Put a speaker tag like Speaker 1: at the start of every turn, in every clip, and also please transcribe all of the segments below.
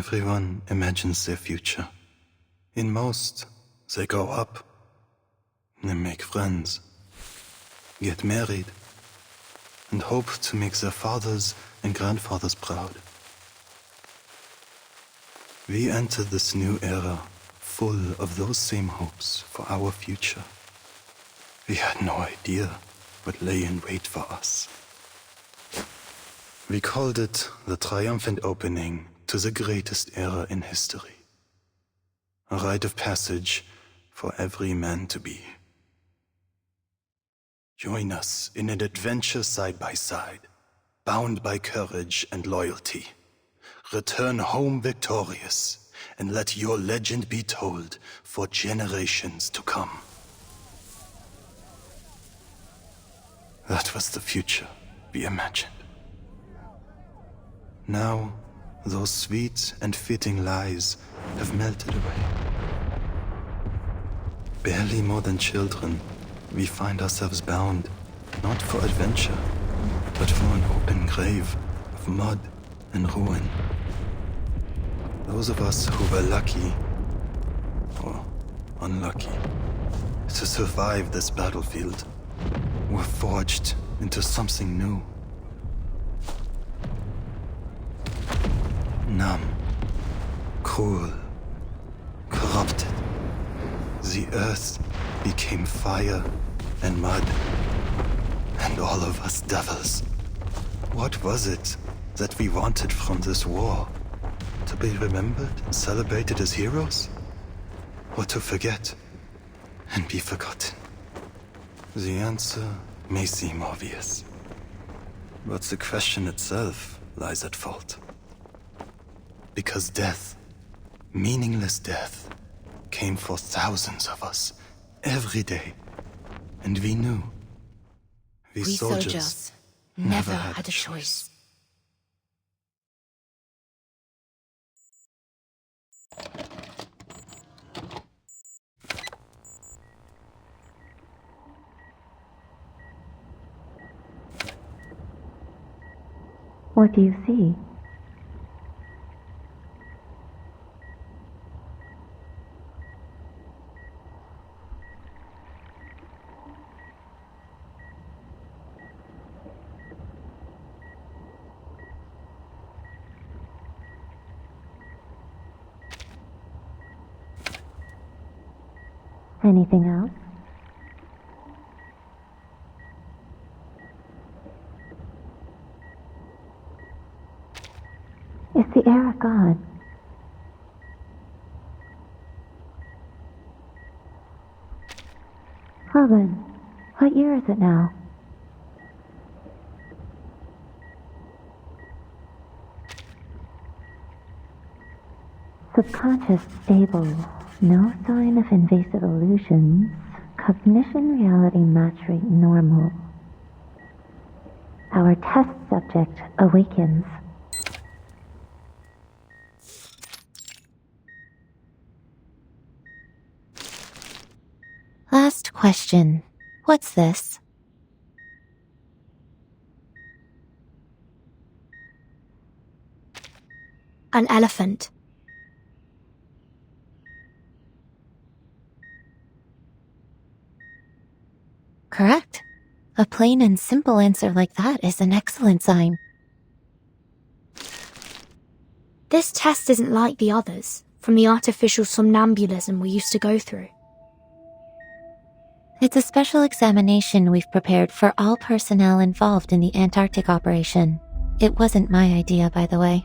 Speaker 1: Everyone imagines their future. In most, they grow up. They make friends, get married, and hope to make their fathers and grandfathers proud. We enter this new era full of those same hopes for our future. We had no idea what lay in wait for us. We called it the triumphant opening to the greatest era in history. A rite of passage for every man to be. Join us in an adventure side by side, bound by courage and loyalty. Return home victorious, and let your legend be told for generations to come. That was the future we imagined. Now, those sweet and fitting lies have melted away. Barely more than children, we find ourselves bound, not for adventure, but for an open grave of mud and ruin. Those of us who were lucky, or unlucky, to survive this battlefield, were forged into something new. Numb, cruel, corrupted. The earth became fire and mud, and all of us devils. What was it that we wanted from this war? To be remembered and celebrated as heroes? Or to forget and be forgotten? The answer may seem obvious, but the question itself lies at fault. Because death, meaningless death, came for thousands of us every day. And we knew. We soldiers
Speaker 2: never had a choice.
Speaker 3: What do you see? Anything else? It's the air of God. Well then, what year is it now? Subconscious stable. No sign of invasive illusions. Cognition reality match rate normal. Our test subject awakens.
Speaker 4: Last question. What's this?
Speaker 2: An elephant.
Speaker 4: Correct. A plain and simple answer like that is an excellent sign.
Speaker 2: This test isn't like the others, from the artificial somnambulism we used to go through.
Speaker 4: It's a special examination we've prepared for all personnel involved in the Antarctic operation. It wasn't my idea, by the way.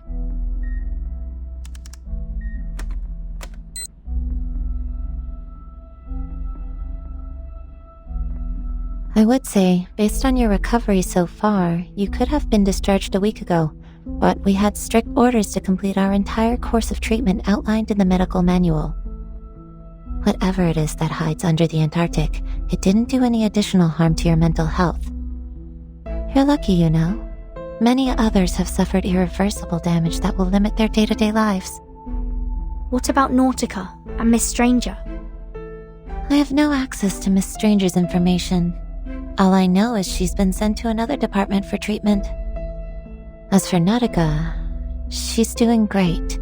Speaker 4: I would say, based on your recovery so far, you could have been discharged a week ago, but we had strict orders to complete our entire course of treatment outlined in the medical manual. Whatever it is that hides under the Antarctic, it didn't do any additional harm to your mental health. You're lucky, you know. Many others have suffered irreversible damage that will limit their day-to-day lives.
Speaker 2: What about Nautica and Miss Stranger?
Speaker 4: I have no access to Miss Stranger's information. All I know is she's been sent to another department for treatment. As for Nautica, she's doing great.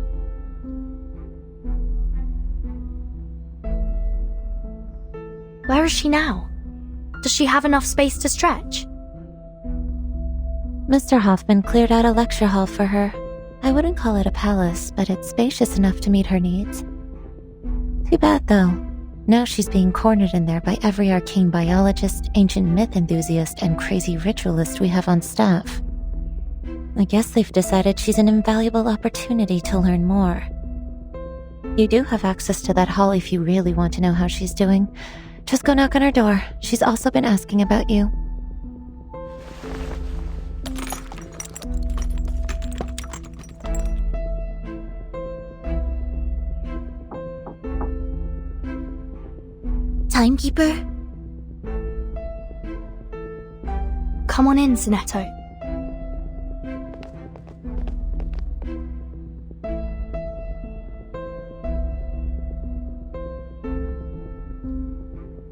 Speaker 2: Where is she now? Does she have enough space to stretch?
Speaker 4: Mr. Hoffman cleared out a lecture hall for her. I wouldn't call it a palace, but it's spacious enough to meet her needs. Too bad, though. Now she's being cornered in there by every arcane biologist, ancient myth enthusiast, and crazy ritualist we have on staff. I guess they've decided she's an invaluable opportunity to learn more. You do have access to that hall if you really want to know how she's doing. Just go knock on her door. She's also been asking about you.
Speaker 2: Timekeeper? Come on in, Zeneto.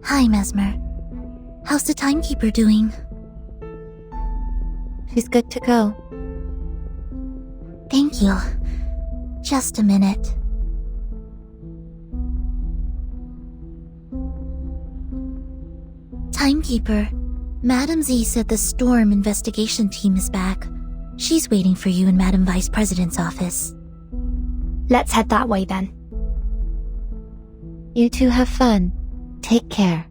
Speaker 5: Hi, Mesmer. How's the timekeeper doing?
Speaker 4: She's good to go.
Speaker 5: Thank you. Just a minute. Timekeeper, Madam Z said the Storm investigation team is back. She's waiting for you in Madam Vice President's office.
Speaker 2: Let's head that way then.
Speaker 4: You two have fun. Take care.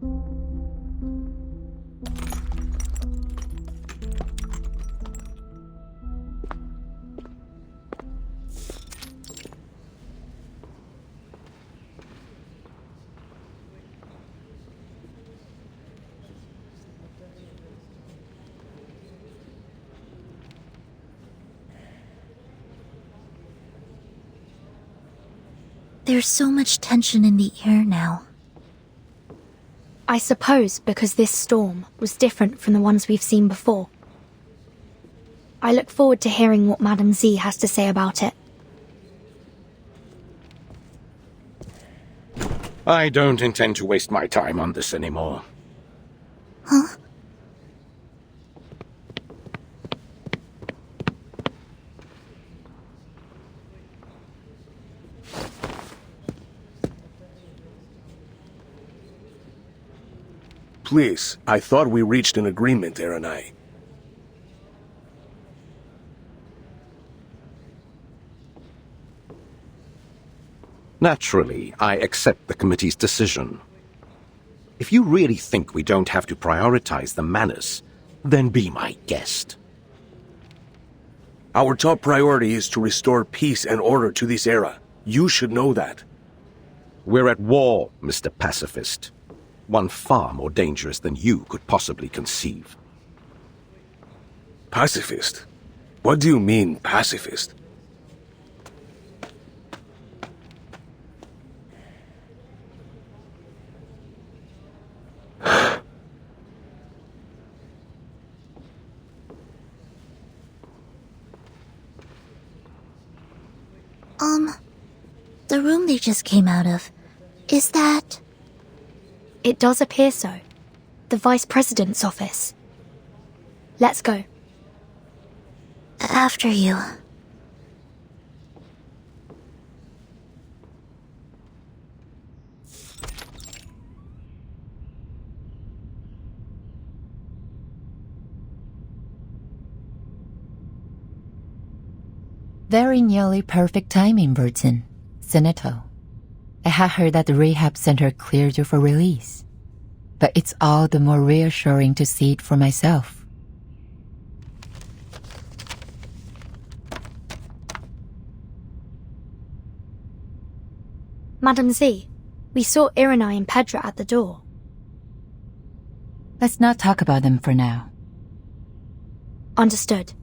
Speaker 5: There's so much tension in the air now.
Speaker 2: I suppose because this storm was different from the ones we've seen before. I look forward to hearing what Madam Z has to say about it.
Speaker 6: I don't intend to waste my time on this anymore.
Speaker 5: Huh?
Speaker 7: Please, I thought we reached an agreement, Erenai.
Speaker 6: Naturally, I accept the committee's decision. If you really think we don't have to prioritize the Manus, then be my guest.
Speaker 7: Our top priority is to restore peace and order to this era. You should know that.
Speaker 6: We're at war, Mr. Pacifist. One far more dangerous than you could possibly conceive.
Speaker 7: Pacifist? What do you mean, pacifist?
Speaker 5: The room they just came out of, is that...
Speaker 2: It does appear so. The Vice President's office. Let's go.
Speaker 5: After you.
Speaker 8: Very nearly perfect timing, Burton. Zeneto. I had heard that the rehab center cleared you for release. But it's all the more reassuring to see it for myself.
Speaker 2: Madam Z, we saw Erenai and Pedra at the door.
Speaker 8: Let's not talk about them for now.
Speaker 2: Understood.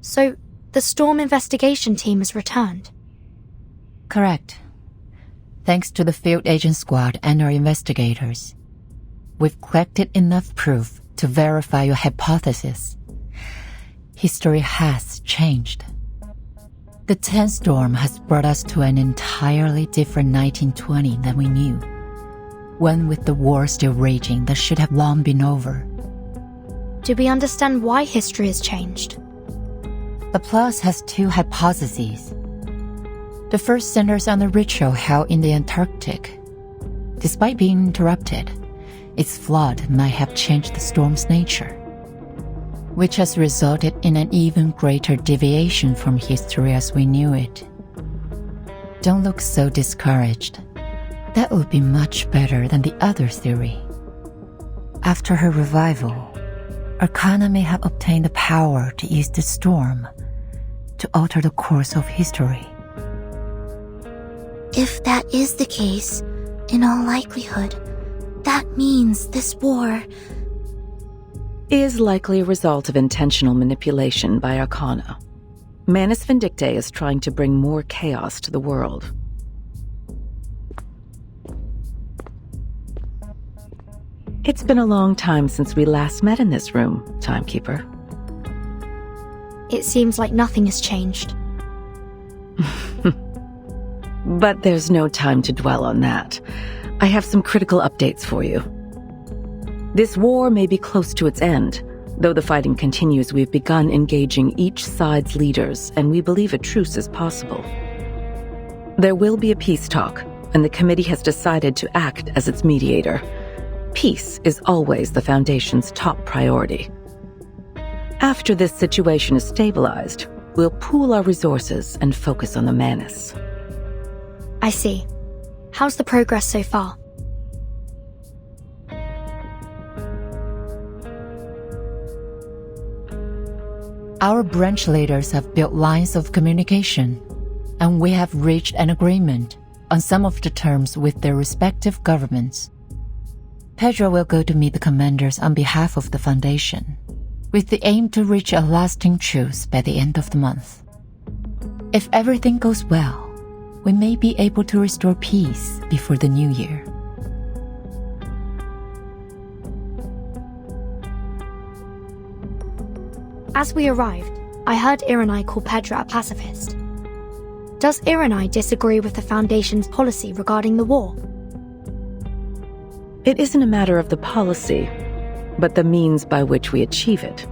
Speaker 2: So, the Storm investigation team has returned.
Speaker 8: Correct. Thanks to the field agent squad and our investigators. We've collected enough proof to verify your hypothesis. History has changed. The 10th storm has brought us to an entirely different 1920 than we knew. One with the war still raging that should have long been over.
Speaker 2: Do we understand why history has changed?
Speaker 8: Laplace has two hypotheses. The first centers on the ritual held in the Antarctic. Despite being interrupted, its flood might have changed the storm's nature, which has resulted in an even greater deviation from history as we knew it. Don't look so discouraged. That would be much better than the other theory. After her revival, Arcana may have obtained the power to use the storm to alter the course of history.
Speaker 5: If that is the case, in all likelihood, that means this war
Speaker 9: is likely a result of intentional manipulation by Arcana. Manus Vindictae is trying to bring more chaos to the world. It's been a long time since we last met in this room, Timekeeper.
Speaker 2: It seems like nothing has changed.
Speaker 9: But there's no time to dwell on that. I have some critical updates for you. This war may be close to its end. Though the fighting continues, we've begun engaging each side's leaders, and we believe a truce is possible. There will be a peace talk, and the committee has decided to act as its mediator. Peace is always the Foundation's top priority. After this situation is stabilized, we'll pool our resources and focus on the Manus.
Speaker 2: I see. How's the progress so far?
Speaker 8: Our branch leaders have built lines of communication, and we have reached an agreement on some of the terms with their respective governments. Pedro will go to meet the commanders on behalf of the Foundation, with the aim to reach a lasting truce by the end of the month. If everything goes well, we may be able to restore peace before the new year.
Speaker 2: As we arrived, I heard Iranai call Pedra a pacifist. Does Iranai disagree with the Foundation's policy regarding the war?
Speaker 9: It isn't a matter of the policy, but the means by which we achieve it,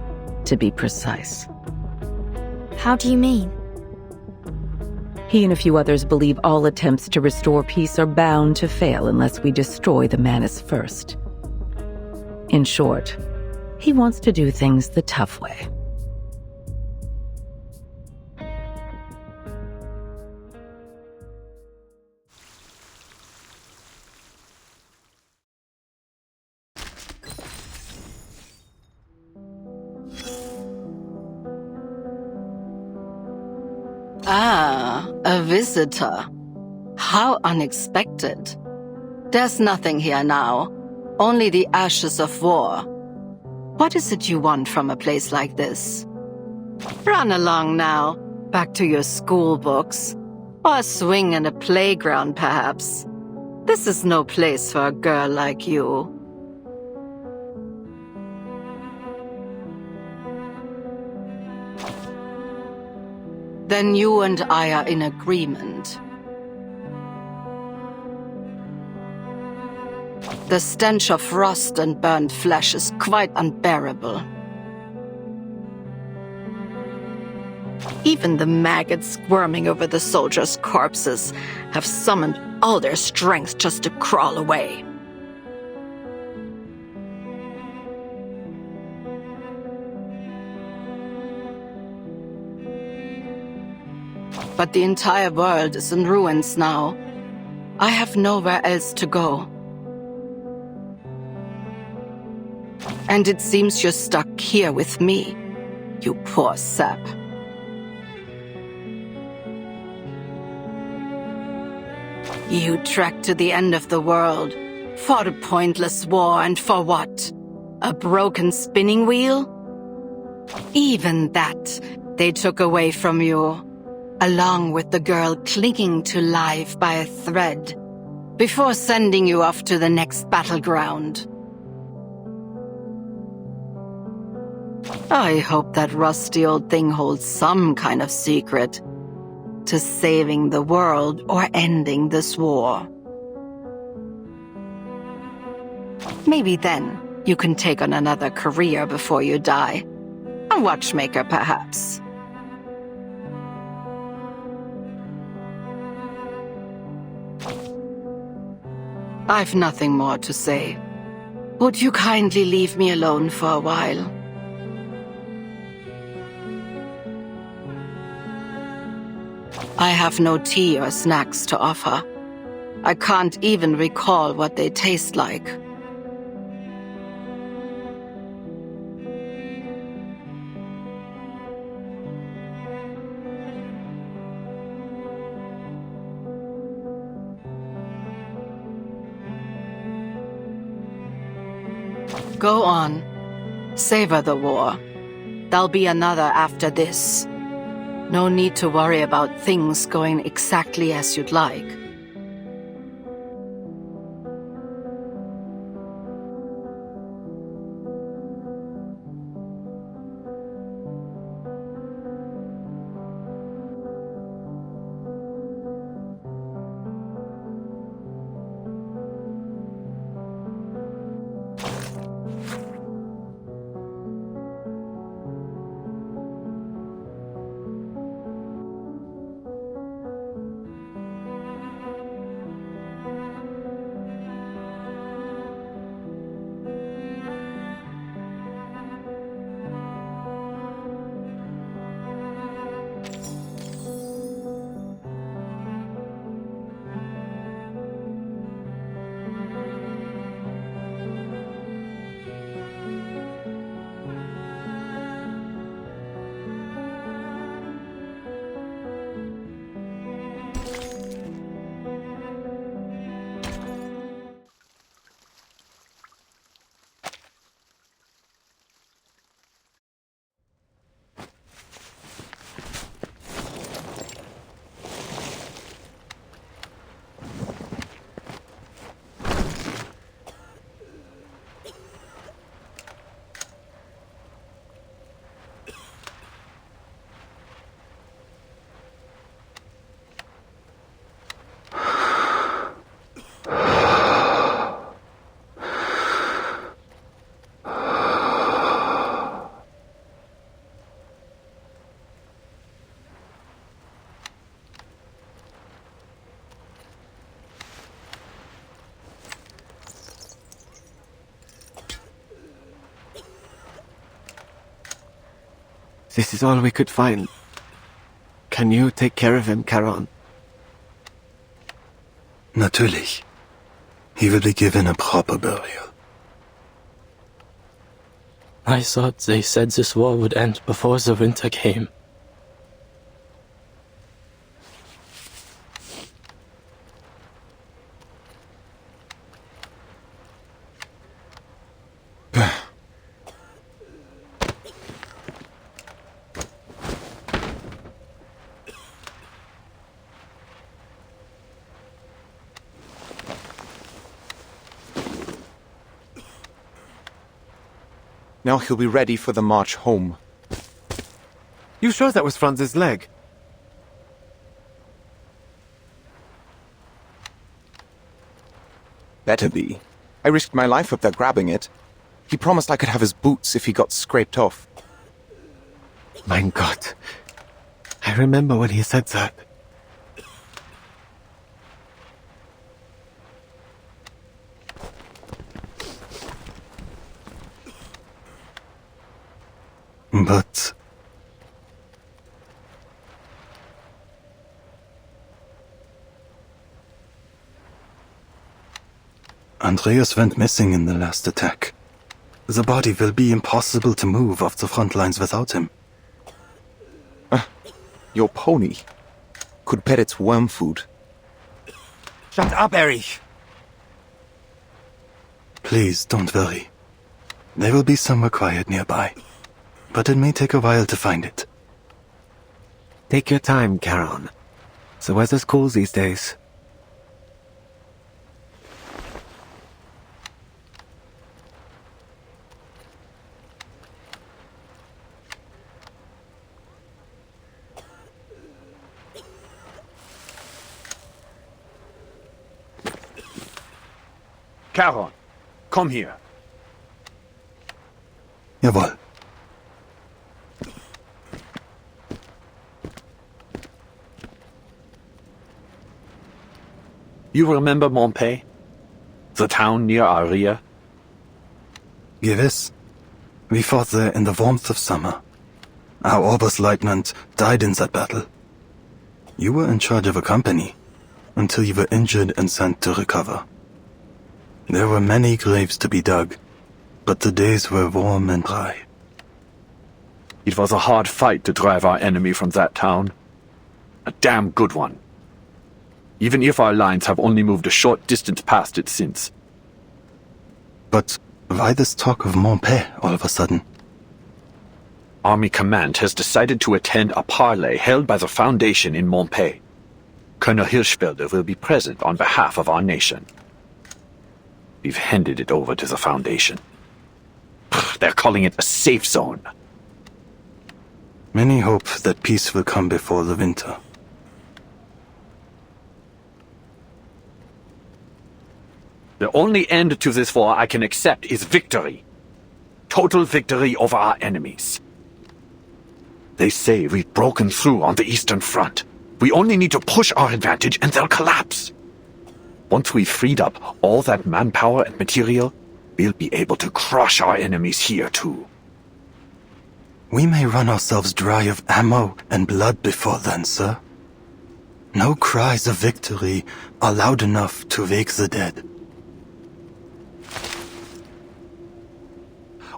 Speaker 9: to be precise.
Speaker 2: How do you mean?
Speaker 9: He and a few others believe all attempts to restore peace are bound to fail unless we destroy the Manus first. In short, he wants to do things the tough way.
Speaker 10: Ah, a visitor. How unexpected. There's nothing here now, only the ashes of war. What is it you want from a place like this? Run along now, back to your school books, or a swing in a playground perhaps. This is no place for a girl like you. Then you and I are in agreement. The stench of rust and burnt flesh is quite unbearable. Even the maggots squirming over the soldiers' corpses have summoned all their strength just to crawl away. But the entire world is in ruins now. I have nowhere else to go. And it seems you're stuck here with me, you poor sap. You trekked to the end of the world, fought a pointless war, and for what? A broken spinning wheel? Even that they took away from you, along with the girl clinging to life by a thread, before sending you off to the next battleground. I hope that rusty old thing holds some kind of secret to saving the world or ending this war. Maybe then you can take on another career before you die. A watchmaker, perhaps. I've nothing more to say. Would you kindly leave me alone for a while? I have no tea or snacks to offer. I can't even recall what they taste like. Go on. Savor the war. There'll be another after this. No need to worry about things going exactly as you'd like.
Speaker 11: This is all we could find. Can you take care of him, Charon?
Speaker 1: Natürlich. He will be given a proper burial.
Speaker 12: I thought they said this war would end before the winter came.
Speaker 13: Now he'll be ready for the march home.
Speaker 11: You sure that was Franz's leg?
Speaker 13: Better be. I risked my life up there grabbing it. He promised I could have his boots if he got scraped off.
Speaker 11: Mein Gott. I remember when he said that.
Speaker 1: But... Andreas went missing in the last attack. The body will be impossible to move off the front lines without him.
Speaker 13: Your pony could pet its worm food.
Speaker 11: Shut up, Erich!
Speaker 1: Please, don't worry. There will be somewhere quiet nearby. But it may take a while to find it.
Speaker 11: Take your time, Charon. The weather's cool these days.
Speaker 7: Charon, come here.
Speaker 1: Jawohl.
Speaker 7: You remember Montpey? The town near Aria?
Speaker 1: Gewiss. We fought there in the warmth of summer. Our Oberstleutnant died in that battle. You were in charge of a company, until you were injured and sent to recover. There were many graves to be dug, but the days were warm and dry.
Speaker 14: It was a hard fight to drive our enemy from that town. A damn good one. Even if our lines have only moved a short distance past it since.
Speaker 1: But why this talk of Montpet all of a sudden?
Speaker 14: Army Command has decided to attend a parley held by the Foundation in Montpet. Colonel Hirschfelder will be present on behalf of our nation. We've handed it over to the Foundation. They're calling it a safe zone.
Speaker 1: Many hope that peace will come before the winter.
Speaker 14: The only end to this war I can accept is victory. Total victory over our enemies. They say we've broken through on the Eastern Front. We only need to push our advantage and they'll collapse. Once we've freed up all that manpower and material, we'll be able to crush our enemies here too.
Speaker 1: We may run ourselves dry of ammo and blood before then, sir. No cries of victory are loud enough to wake the dead.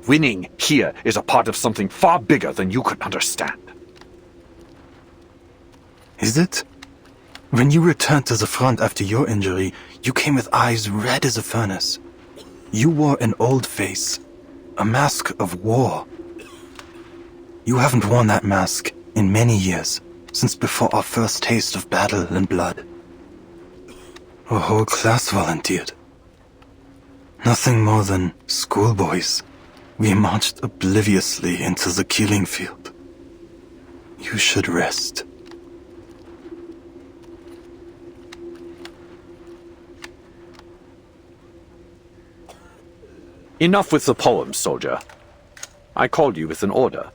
Speaker 14: Winning here is a part of something far bigger than you could understand.
Speaker 1: Is it? When you returned to the front after your injury, you came with eyes red as a furnace. You wore an old face, a mask of war. You haven't worn that mask in many years, since before our first taste of battle and blood. A whole class volunteered. Nothing more than schoolboys. We marched obliviously into the killing field. You should rest.
Speaker 14: Enough with the poems, soldier. I called you with an order.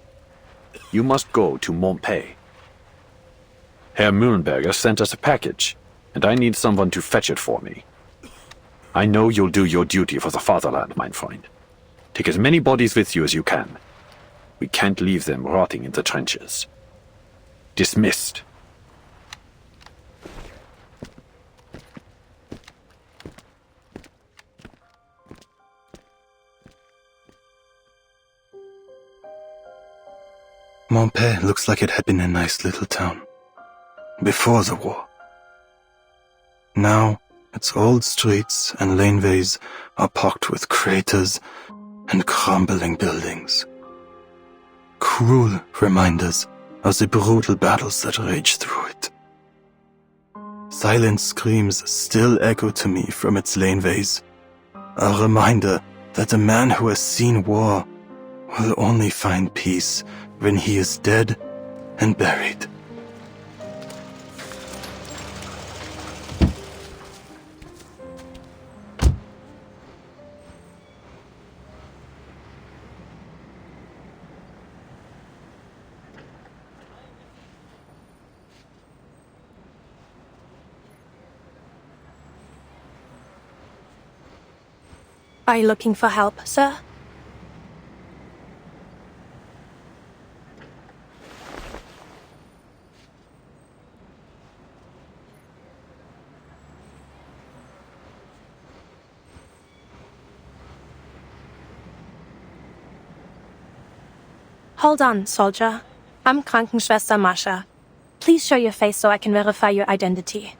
Speaker 14: You must go to Montpet. Herr Mühlenberger sent us a package, and I need someone to fetch it for me. I know you'll do your duty for the fatherland, mein Freund. Take as many bodies with you as you can. We can't leave them rotting in the trenches. Dismissed.
Speaker 1: Montpet looks like it had been a nice little town. Before the war. Now, its old streets and laneways are pocked with craters and crumbling buildings. Cruel reminders of the brutal battles that raged through it. Silent screams still echo to me from its laneways. A reminder that the man who has seen war will only find peace when he is dead and buried.
Speaker 15: Are you looking for help, sir? Hold on, soldier. I'm Krankenschwester Mascha. Please show your face so I can verify your identity.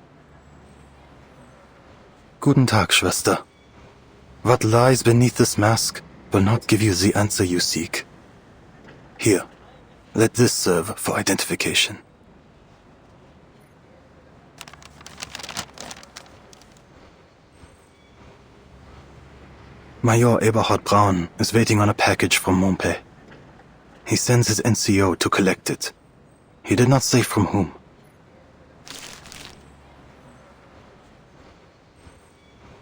Speaker 1: Guten Tag, Schwester. What lies beneath this mask will not give you the answer you seek. Here, let this serve for identification. Major Eberhard Braun is waiting on a package from Montpet. He sends his NCO to collect it. He did not say from whom.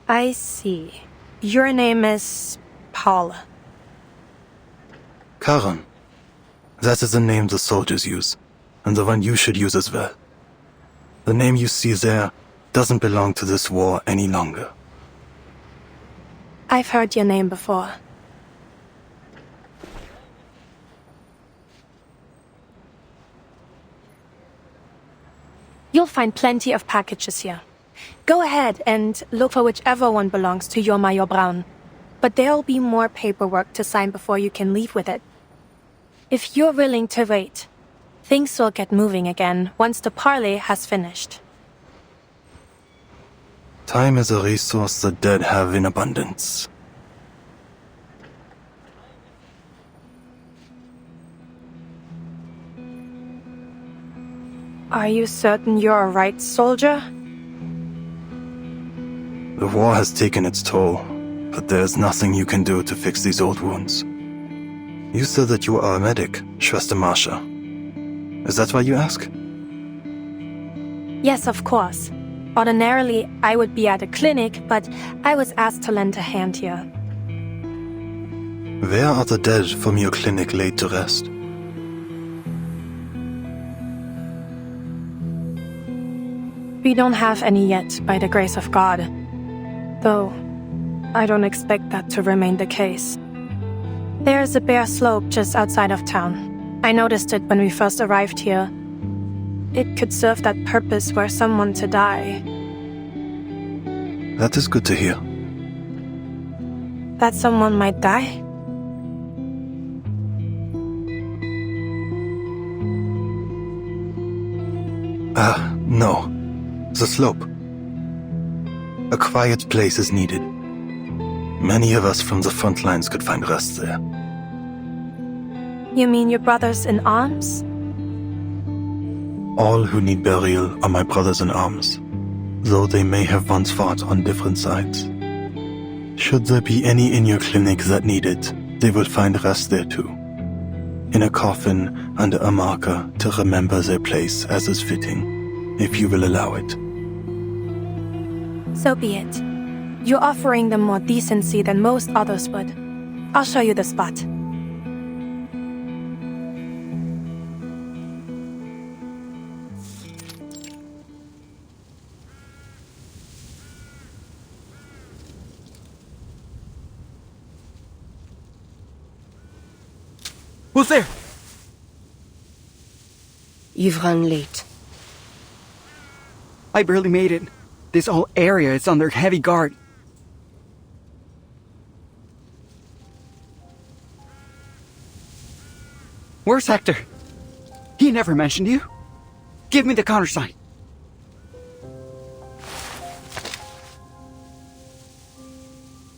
Speaker 15: I see. Your name is Paul.
Speaker 1: Karan. That is the name the soldiers use, and the one you should use as well. The name you see there doesn't belong to this war any longer.
Speaker 15: I've heard your name before. You'll find plenty of packages here. Go ahead and look for whichever one belongs to your Major Braun. But there'll be more paperwork to sign before you can leave with it. If you're willing to wait, things will get moving again once the parley has finished.
Speaker 1: Time is a resource the dead have in abundance.
Speaker 15: Are you certain you're a right soldier?
Speaker 1: The war has taken its toll, but there's nothing you can do to fix these old wounds. You said that you are a medic, Schwester Masha. Is that why you ask?
Speaker 15: Yes, of course. Ordinarily, I would be at a clinic, but I was asked to lend a hand here.
Speaker 1: Where are the dead from your clinic laid to rest?
Speaker 15: We don't have any yet, by the grace of God. Though, I don't expect that to remain the case. There's a bare slope just outside of town. I noticed it when we first arrived here. It could serve that purpose were someone to die.
Speaker 1: That is good to hear.
Speaker 15: That someone might die?
Speaker 1: No. The slope. A quiet place is needed. Many of us from the front lines could find rest there.
Speaker 15: You mean your brothers in arms?
Speaker 1: All who need burial are my brothers in arms, though they may have once fought on different sides. Should there be any in your clinic that need it, they will find rest there too. In a coffin under a marker to remember their place as is fitting, if you will allow it.
Speaker 15: So be it. You're offering them more decency than most others would. I'll show you the spot.
Speaker 16: Who's there?
Speaker 17: You've run late.
Speaker 16: I barely made it. This whole area is under heavy guard. Where's Hector? He never mentioned you. Give me the countersign.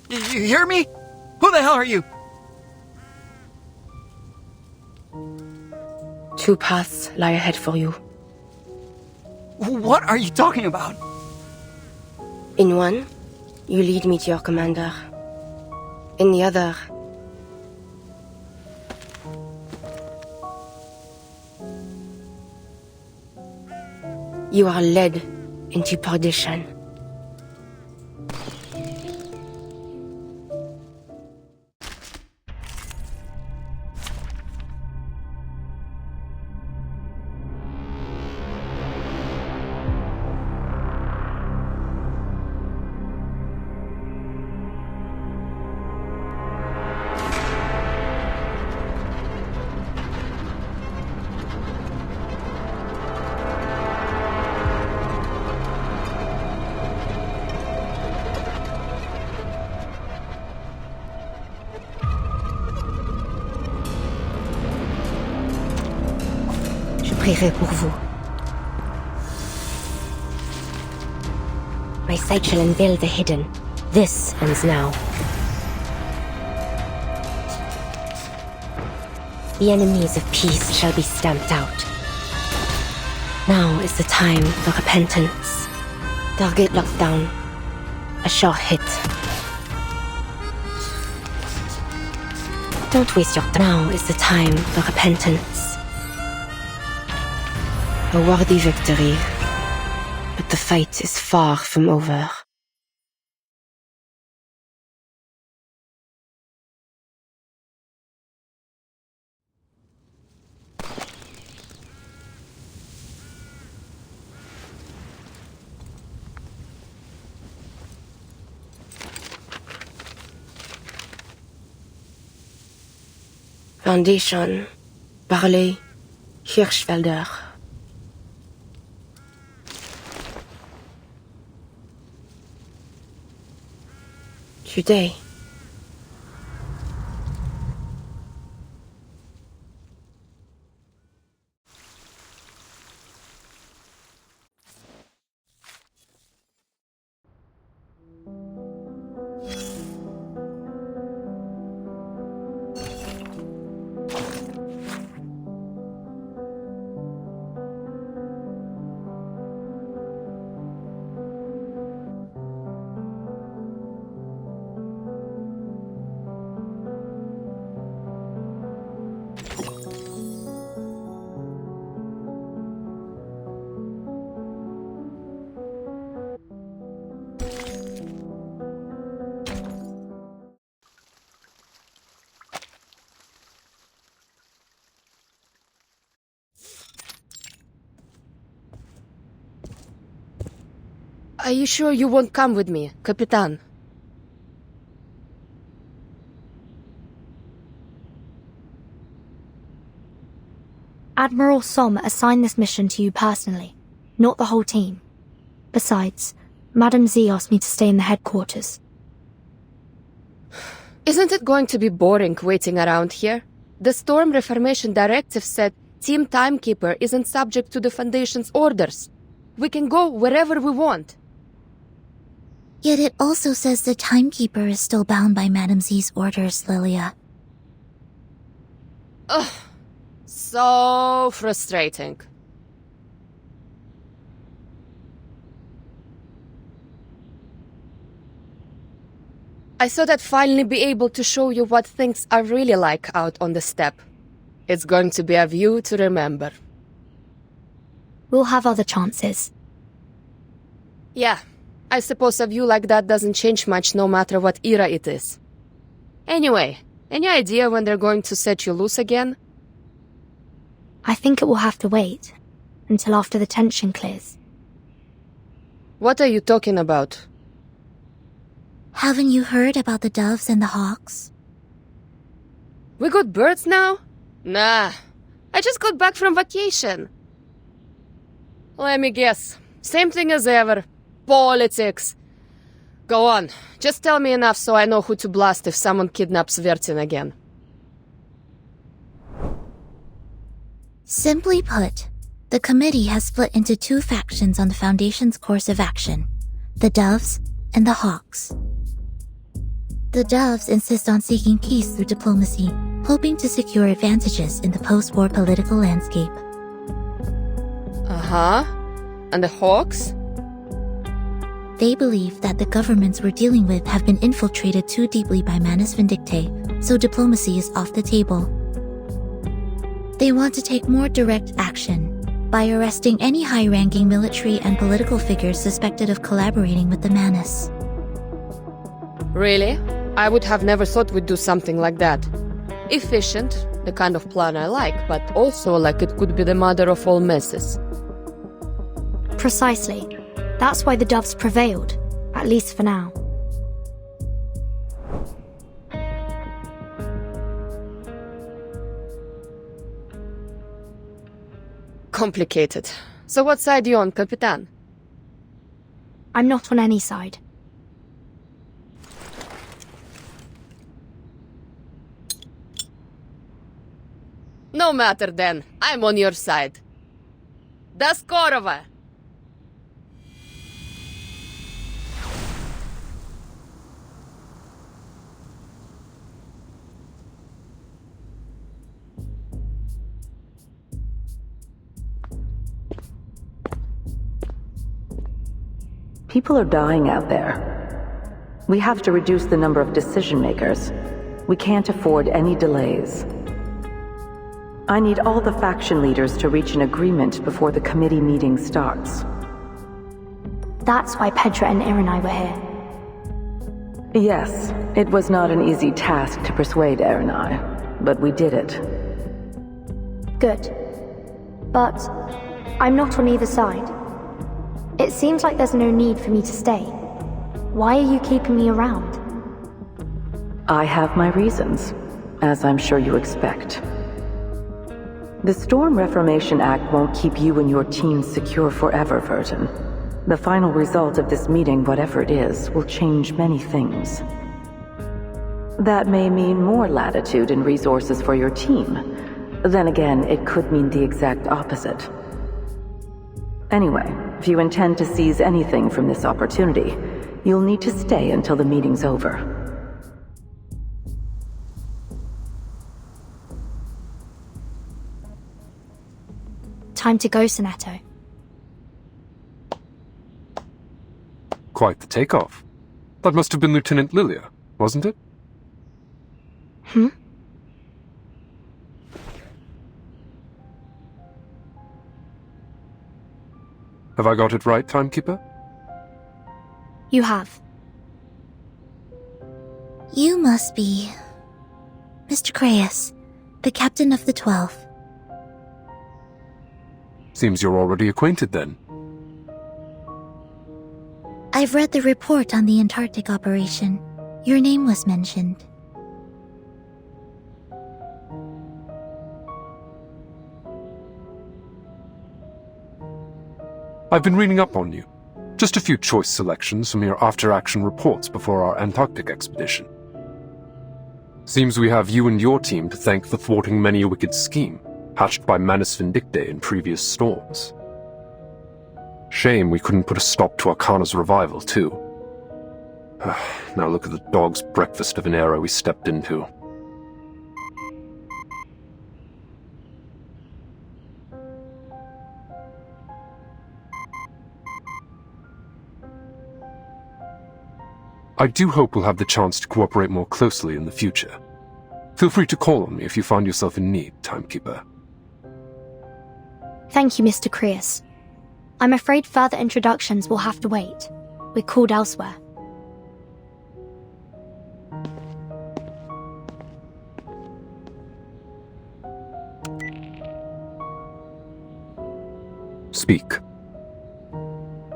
Speaker 16: You hear me? Who the hell are you?
Speaker 17: 2 paths lie ahead for you.
Speaker 16: What are you talking about?
Speaker 17: In one, you lead me to your commander. In the other, you are led into perdition. Je prierai pour vous. My sight shall unveil the hidden. This ends now. The enemies of peace shall be stamped out. Now is the time for repentance. Target locked down. A sure hit. Don't waste your time. Now is the time for repentance. A worthy victory, but the fight is far from over. Foundation, Barley, Hirschfelder. of your day.
Speaker 18: Are you sure you won't come with me, Capitan?
Speaker 2: Admiral Som assigned this mission to you personally, not the whole team. Besides, Madam Z asked me to stay in the headquarters.
Speaker 18: Isn't it going to be boring waiting around here? The Storm Reformation Directive said Team Timekeeper isn't subject to the Foundation's orders. We can go wherever we want.
Speaker 5: Yet it also says the Timekeeper is still bound by Madam Z's orders, Lilia.
Speaker 18: Ugh. So frustrating. I thought I'd finally be able to show you what things are really like out on the steppe. It's going to be a view to remember.
Speaker 2: We'll have other chances.
Speaker 18: Yeah, I suppose a view like that doesn't change much no matter what era it is. Anyway, any idea when they're going to set you loose again?
Speaker 2: I think it will have to wait until after the tension clears.
Speaker 18: What are you talking about?
Speaker 5: Haven't you heard about the doves and the hawks?
Speaker 18: We got birds now? Nah, I just got back from vacation. Let me guess. Same thing as ever. Politics. Go on. Just tell me enough so I know who to blast if someone kidnaps Vertin again.
Speaker 5: Simply put, the committee has split into two factions on the Foundation's course of action. The Doves and the Hawks. The Doves insist on seeking peace through diplomacy, hoping to secure advantages in the post-war political landscape.
Speaker 18: Uh-huh. And the Hawks?
Speaker 5: They believe that the governments we're dealing with have been infiltrated too deeply by Manus Vindictae, so diplomacy is off the table. They want to take more direct action by arresting any high-ranking military and political figures suspected of collaborating with the Manus.
Speaker 18: Really? I would have never thought we'd do something like that. Efficient, the kind of plan I like, but also like it could be the mother of all messes.
Speaker 2: Precisely. That's why the Doves prevailed, at least for now.
Speaker 18: Complicated. So what side are you on, Capitan?
Speaker 2: I'm not on any side.
Speaker 18: No matter then. I'm on your side. Do skорого!
Speaker 9: People are dying out there. We have to reduce the number of decision makers. We can't afford any delays. I need all the faction leaders to reach an agreement before the committee meeting starts.
Speaker 2: That's why Pedra and Irenai were here.
Speaker 9: Yes, it was not an easy task to persuade Irenai, but we did it.
Speaker 2: Good. But I'm not on either side. It seems like there's no need for me to stay. Why are you keeping me around?
Speaker 9: I have my reasons, as I'm sure you expect. The Storm Reformation Act won't keep you and your team secure forever, Vertin. The final result of this meeting, whatever it is, will change many things. That may mean more latitude and resources for your team. Then again, it could mean the exact opposite. Anyway, if you intend to seize anything from this opportunity, you'll need to stay until the meeting's over.
Speaker 2: Time to go, Soneto.
Speaker 19: Quite the takeoff. That must have been Lieutenant Lilia, wasn't it?
Speaker 2: Hmm?
Speaker 19: Have I got it right, Timekeeper?
Speaker 2: You have.
Speaker 5: You must be Mr. Creius, the captain of the 12th.
Speaker 19: Seems you're already acquainted then.
Speaker 5: I've read the report on the Antarctic operation. Your name was mentioned.
Speaker 19: I've been reading up on you. Just a few choice selections from your after-action reports before our Antarctic expedition. Seems we have you and your team to thank for thwarting many a wicked scheme hatched by Manus Vindictae in previous storms. Shame we couldn't put a stop to Arcana's revival, too. Now look at the dog's breakfast of an era we stepped into. I do hope we'll have the chance to cooperate more closely in the future. Feel free to call on me if you find yourself in need, Timekeeper.
Speaker 2: Thank you, Mr. Creius. I'm afraid further introductions will have to wait. We're called elsewhere.
Speaker 19: Speak.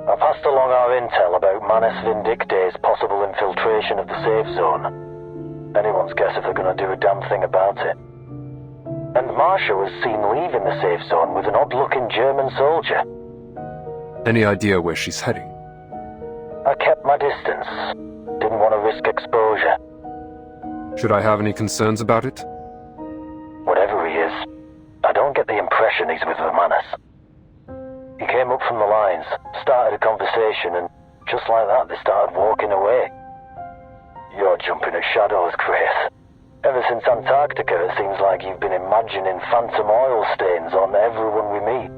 Speaker 20: I passed along our intel about Manus Vindictae's possible infiltration of the safe zone. Anyone's guess if they're going to do a damn thing about it. And Marsha was seen leaving the safe zone with an odd-looking German soldier.
Speaker 19: Any idea where she's heading?
Speaker 20: I kept my distance. Didn't want to risk exposure.
Speaker 19: Should I have any concerns about it?
Speaker 20: Whatever he is, I don't get the impression he's with the Manus. He came up from the lines, started a conversation, and just like that they started walking away. You're jumping at shadows, Creius. Ever since Antarctica, it seems like you've been imagining phantom oil stains on everyone we meet.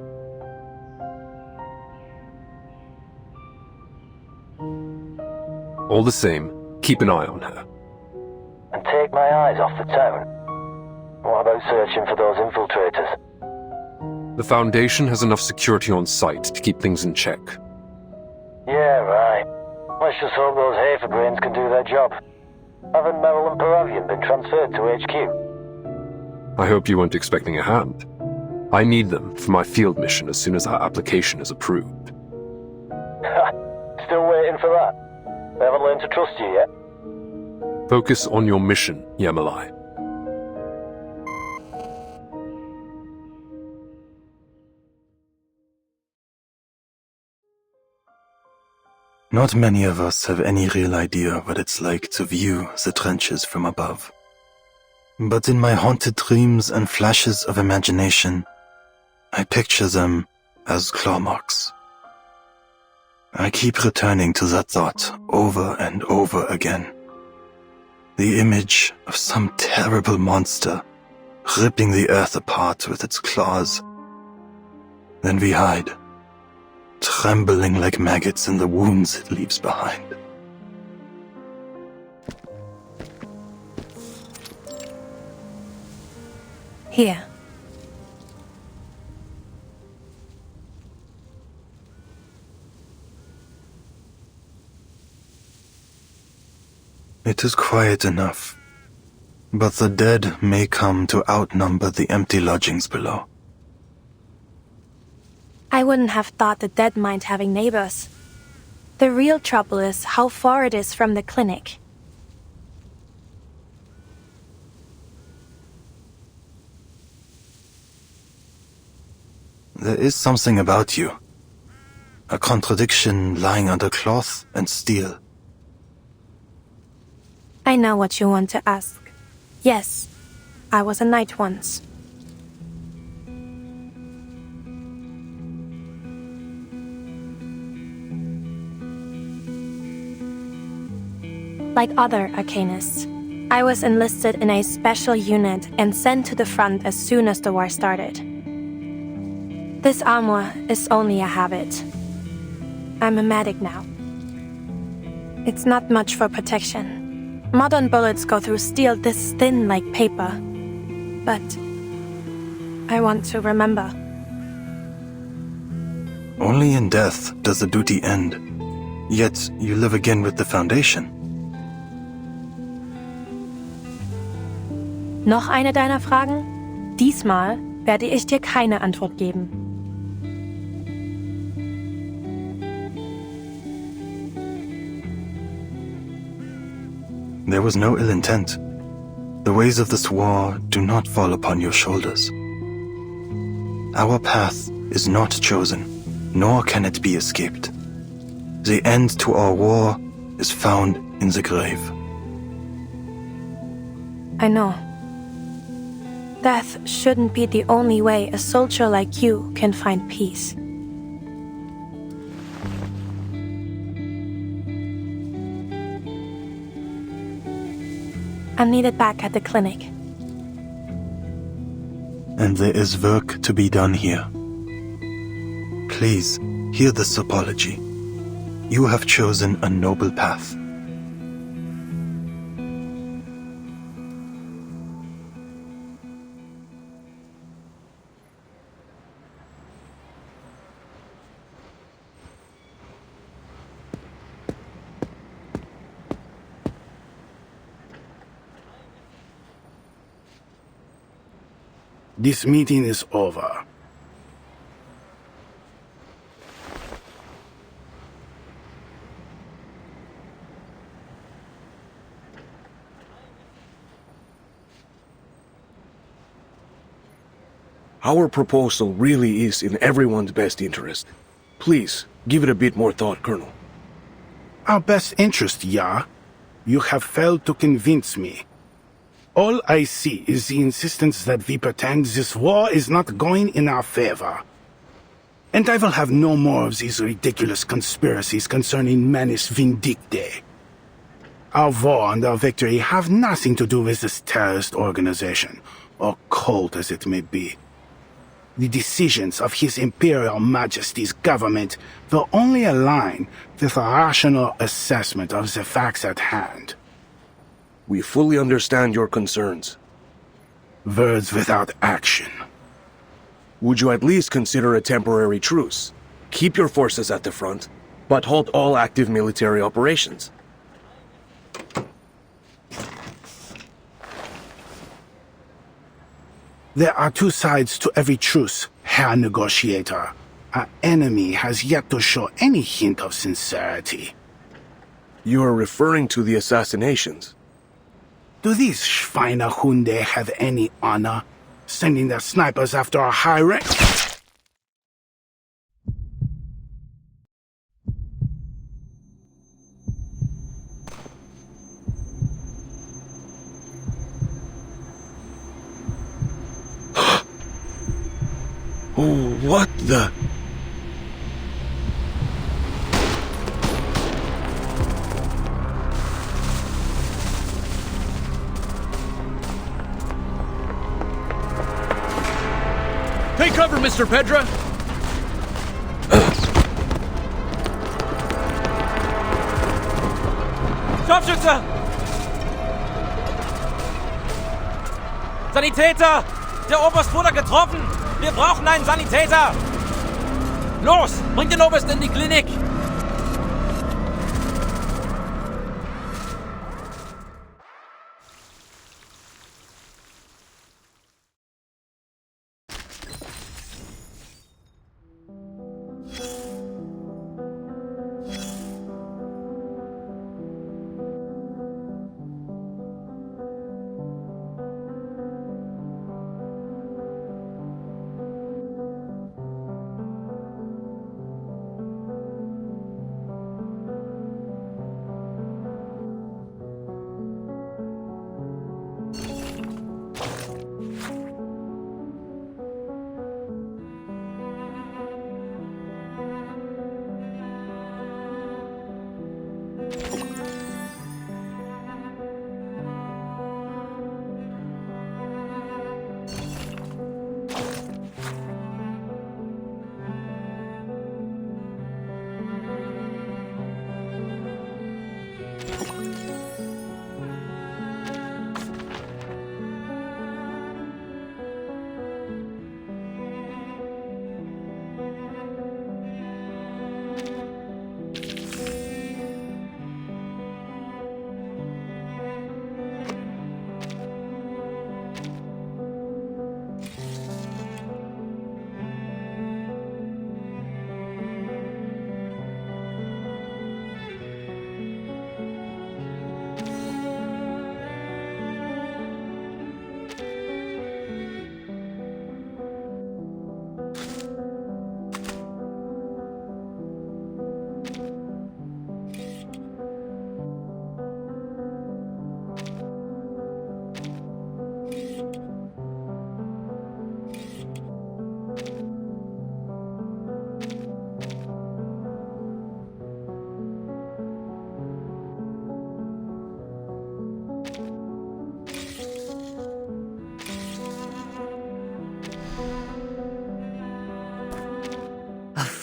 Speaker 19: All the same, keep an eye on her.
Speaker 20: And take my eyes off the town. What about searching for those infiltrators?
Speaker 19: The Foundation has enough security on site to keep things in check.
Speaker 20: Yeah, right. Let's just hope those Hafergrains can do their job. Haven't Merrill and Paravian been transferred to HQ?
Speaker 19: I hope you weren't expecting a hand. I need them for my field mission as soon as our application is approved.
Speaker 20: Still waiting for that? They haven't learned to trust you yet?
Speaker 19: Focus on your mission, Yamalai.
Speaker 1: Not many of us have any real idea what it's like to view the trenches from above. But in my haunted dreams and flashes of imagination, I picture them as claw marks. I keep returning to that thought over and over again. The image of some terrible monster ripping the earth apart with its claws. Then we hide, trembling like maggots in the wounds it leaves behind.
Speaker 15: Here.
Speaker 1: It is quiet enough, but the dead may come to outnumber the empty lodgings below.
Speaker 15: I wouldn't have thought the dead mind having neighbors. The real trouble is how far it is from the clinic.
Speaker 1: There is something about you. A contradiction lying under cloth and steel.
Speaker 15: I know what you want to ask. Yes, I was a knight once. Like other Arcanists, I was enlisted in a special unit and sent to the front as soon as the war started. This armor is only a habit. I'm a medic now. It's not much for protection. Modern bullets go through steel this thin like paper. But I want to remember.
Speaker 1: Only in death does the duty end. Yet you live again with the Foundation.
Speaker 15: Noch eine deiner Fragen? Diesmal werde ich dir keine Antwort geben.
Speaker 1: There was no ill intent. The ways of this war do not fall upon your shoulders. Our path is not chosen, nor can it be escaped. The end to our war is found in the grave.
Speaker 15: I know. Death shouldn't be the only way a soldier like you can find peace. I'm needed back at the clinic.
Speaker 1: And there is work to be done here. Please, hear this apology. You have chosen a noble path.
Speaker 21: This meeting is over.
Speaker 7: Our proposal really is in everyone's best interest. Please, give it a bit more thought, Colonel.
Speaker 21: Our best interest, yeah? You have failed to convince me. All I see is the insistence that we pretend this war is not going in our favor. And I will have no more of these ridiculous conspiracies concerning Manus Vindictae. Our war and our victory have nothing to do with this terrorist organization, or cult as it may be. The decisions of His Imperial Majesty's government will only align with a rational assessment of the facts at hand.
Speaker 7: We fully understand your concerns.
Speaker 21: Words without action.
Speaker 7: Would you at least consider a temporary truce? Keep your forces at the front, but halt all active military operations.
Speaker 21: There are two sides to every truce, Herr Negotiator. Our enemy has yet to show any hint of sincerity.
Speaker 7: You are referring to the assassinations.
Speaker 21: Do these Schweinehunde have any honor, sending their snipers after our high rank?
Speaker 7: Oh, what the...
Speaker 22: Take cover, Mr. Pedra!
Speaker 23: Scharfschütze! Sanitäter! Der Oberst wurde getroffen! Wir brauchen einen Sanitäter! Los, bringt den Oberst in die Klinik!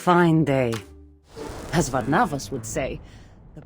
Speaker 3: fine day. As Varnavas would say, the